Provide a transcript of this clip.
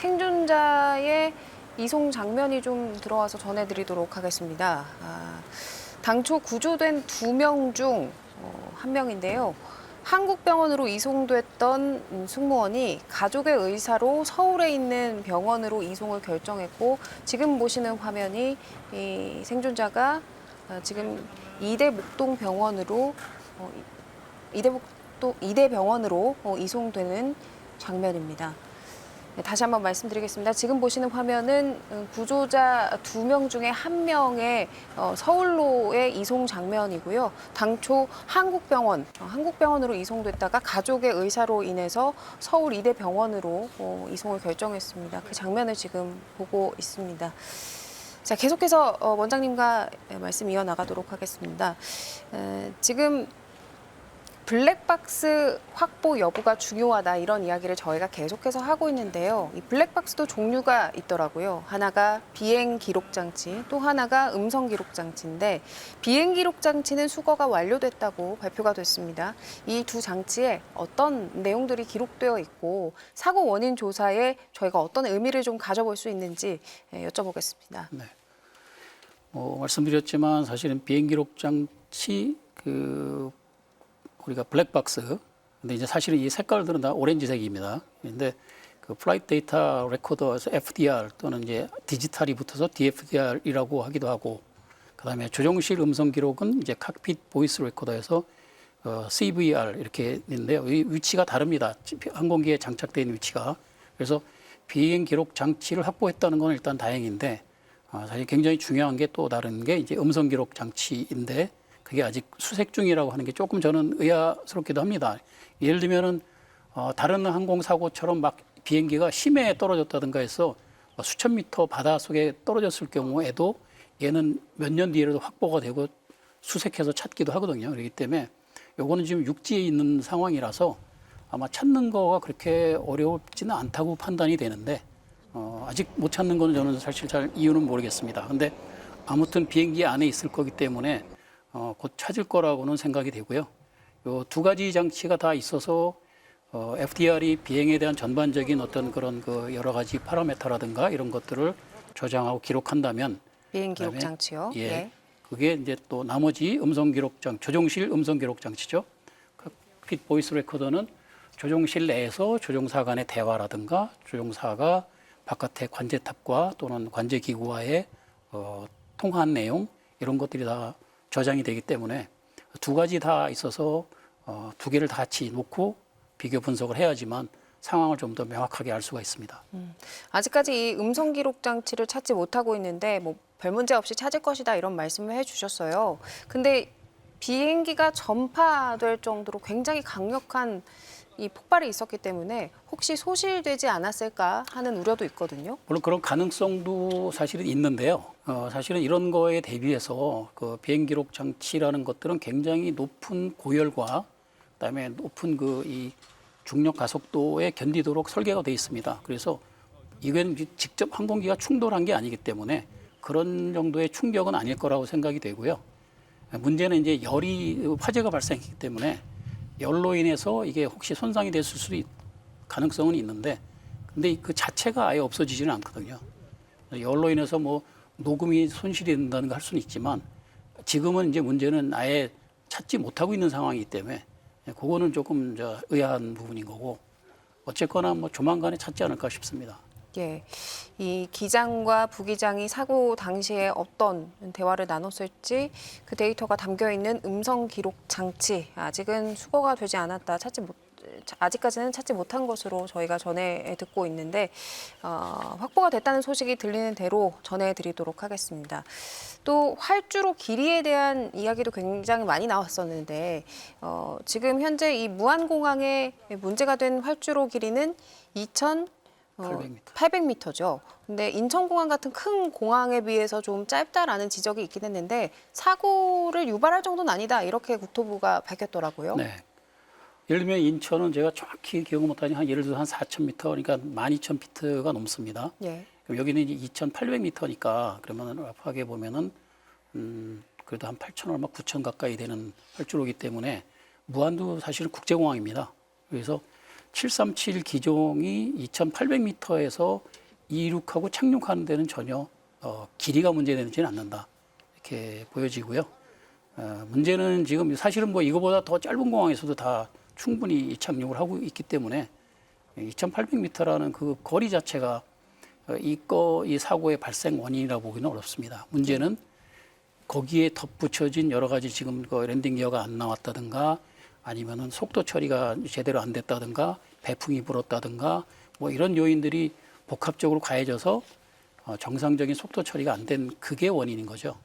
생존자의 이송 장면이 좀 들어와서 전해드리도록 하겠습니다. 당초 구조된 2명 중 1명인데요. 한국병원으로 이송됐던 승무원이 가족의 의사로 서울에 있는 병원으로 이송을 결정했고, 지금 보시는 화면이 이 생존자가 지금 이대목동병원으로 이대병원으로 이송되는 장면입니다. 다시 한번 말씀드리겠습니다. 지금 보시는 화면은 구조자 2명 중에 1명의 서울로의 이송 장면이고요. 당초 한국병원으로 이송됐다가 가족의 의사로 인해서 서울 이대병원으로 이송을 결정했습니다. 그 장면을 지금 보고 있습니다. 자, 계속해서 원장님과 말씀 이어나가도록 하겠습니다. 지금 블랙박스 확보 여부가 중요하다, 이런 이야기를 저희가 계속해서 하고 있는데요. 이 블랙박스도 종류가 있더라고요. 하나가 비행 기록 장치, 또 하나가 음성 기록 장치인데, 비행 기록 장치는 수거가 완료됐다고 발표가 됐습니다. 이 두 장치에 어떤 내용들이 기록되어 있고 사고 원인 조사에 저희가 어떤 의미를 좀 가져볼 수 있는지 여쭤보겠습니다. 네. 말씀드렸지만 사실은 비행 기록 장치 우리가 블랙박스, 근데 이제 사실은 이 색깔들은 다 오렌지색입니다. 근데 그 플라이트 데이터 레코더에서 FDR 또는 이제 디지털이 붙어서 DFDR이라고 하기도 하고, 그다음에 조종실 음성 기록은 이제 칵핏 보이스 레코더에서 CVR 이렇게 있는데요. 이 위치가 다릅니다. 항공기에 장착된 위치가. 그래서 비행 기록 장치를 확보했다는 건 일단 다행인데, 사실 굉장히 중요한 게 또 다른 게 이제 음성 기록 장치인데, 그게 아직 수색 중이라고 하는 게 조금 저는 의아스럽기도 합니다. 예를 들면은 다른 항공사고처럼 막 비행기가 심해에 떨어졌다든가 해서 수천 미터 바닷속에 떨어졌을 경우에도 얘는 몇 년 뒤에라도 확보가 되고 수색해서 찾기도 하거든요. 그렇기 때문에 요거는 지금 육지에 있는 상황이라서 아마 찾는 거가 그렇게 어렵지는 않다고 판단이 되는데, 아직 못 찾는 거는 저는 사실 잘 이유는 모르겠습니다. 근데 아무튼 비행기 안에 있을 거기 때문에 곧 찾을 거라고는 생각이 되고요. 요 두 가지 장치가 다 있어서 FDR이 비행에 대한 전반적인 어떤 그런 그 여러 가지 파라메터라든가 이런 것들을 저장하고 기록한다면, 비행 기록 장치요. 예, 네. 그게 이제 또 나머지 음성 기록 조종실 음성 기록 장치죠. 칵핏 보이스 레코더는 조종실 내에서 조종사 간의 대화라든가 조종사가 바깥의 관제탑과 또는 관제 기구와의 통화한 내용, 이런 것들이 다 저장이 되기 때문에 두 가지 다 있어서 두 개를 다 같이 놓고 비교 분석을 해야지만 상황을 좀 더 명확하게 알 수가 있습니다. 아직까지 이 음성 기록 장치를 찾지 못하고 있는데 별 문제 없이 찾을 것이다, 이런 말씀을 해주셨어요. 근데 비행기가 전파될 정도로 굉장히 강력한 이 폭발이 있었기 때문에 혹시 소실되지 않았을까 하는 우려도 있거든요. 물론 그런 가능성도 사실은 있는데요. 사실은 이런 거에 대비해서 그 비행 기록 장치라는 것들은 굉장히 높은 고열과 그다음에 높은 이 중력 가속도에 견디도록 설계가 돼 있습니다. 그래서 이건 직접 항공기가 충돌한 게 아니기 때문에 그런 정도의 충격은 아닐 거라고 생각이 되고요. 문제는 이제 화재가 발생했기 때문에 열로 인해서 이게 혹시 손상이 됐을 수도 가능성은 있는데, 근데 그 자체가 아예 없어지지는 않거든요. 열로 인해서 녹음이 손실이 된다는 거 할 수는 있지만, 지금은 이제 문제는 아예 찾지 못하고 있는 상황이기 때문에 그거는 조금 의아한 부분인 거고, 어쨌거나 조만간에 찾지 않을까 싶습니다. 예, 이 기장과 부기장이 사고 당시에 어떤 대화를 나눴을지 그 데이터가 담겨 있는 음성 기록 장치, 아직은 수거가 되지 않았다, 아직까지는 찾지 못한 것으로 저희가 전해 듣고 있는데, 확보가 됐다는 소식이 들리는 대로 전해드리도록 하겠습니다. 또 활주로 길이에 대한 이야기도 굉장히 많이 나왔었는데, 지금 현재 이 무안공항에 문제가 된 활주로 길이는 800m죠. 근데 인천공항 같은 큰 공항에 비해서 좀 짧다라는 지적이 있긴 했는데, 사고를 유발할 정도는 아니다, 이렇게 국토부가 밝혔더라고요. 네. 예를 들면 인천은 제가 정확히 기억을 못하니 예를 들어서 한 4,000m, 그러니까 12,000피트가 넘습니다. 예. 그럼 여기는 이제 2,800m니까 그러면은 락하게 보면은 그래도 한 8,000 얼마 9,000 가까이 되는 활주로이기 때문에 무안도 사실은 국제공항입니다. 그래서 737 기종이 2,800m에서 이륙하고 착륙하는 데는 전혀 길이가 문제되지는 않는다. 이렇게 보여지고요. 문제는 지금 사실은 뭐 이거보다 더 짧은 공항에서도 다 충분히 착륙을 하고 있기 때문에 2,800m라는 그 거리 자체가 이 사고의 발생 원인이라고 보기는 어렵습니다. 문제는 거기에 덧붙여진 여러 가지 지금 그 랜딩 기어가 안 나왔다든가 아니면은 속도 처리가 제대로 안 됐다든가 배풍이 불었다든가 뭐 이런 요인들이 복합적으로 가해져서 정상적인 속도 처리가 안 된 그게 원인인 거죠.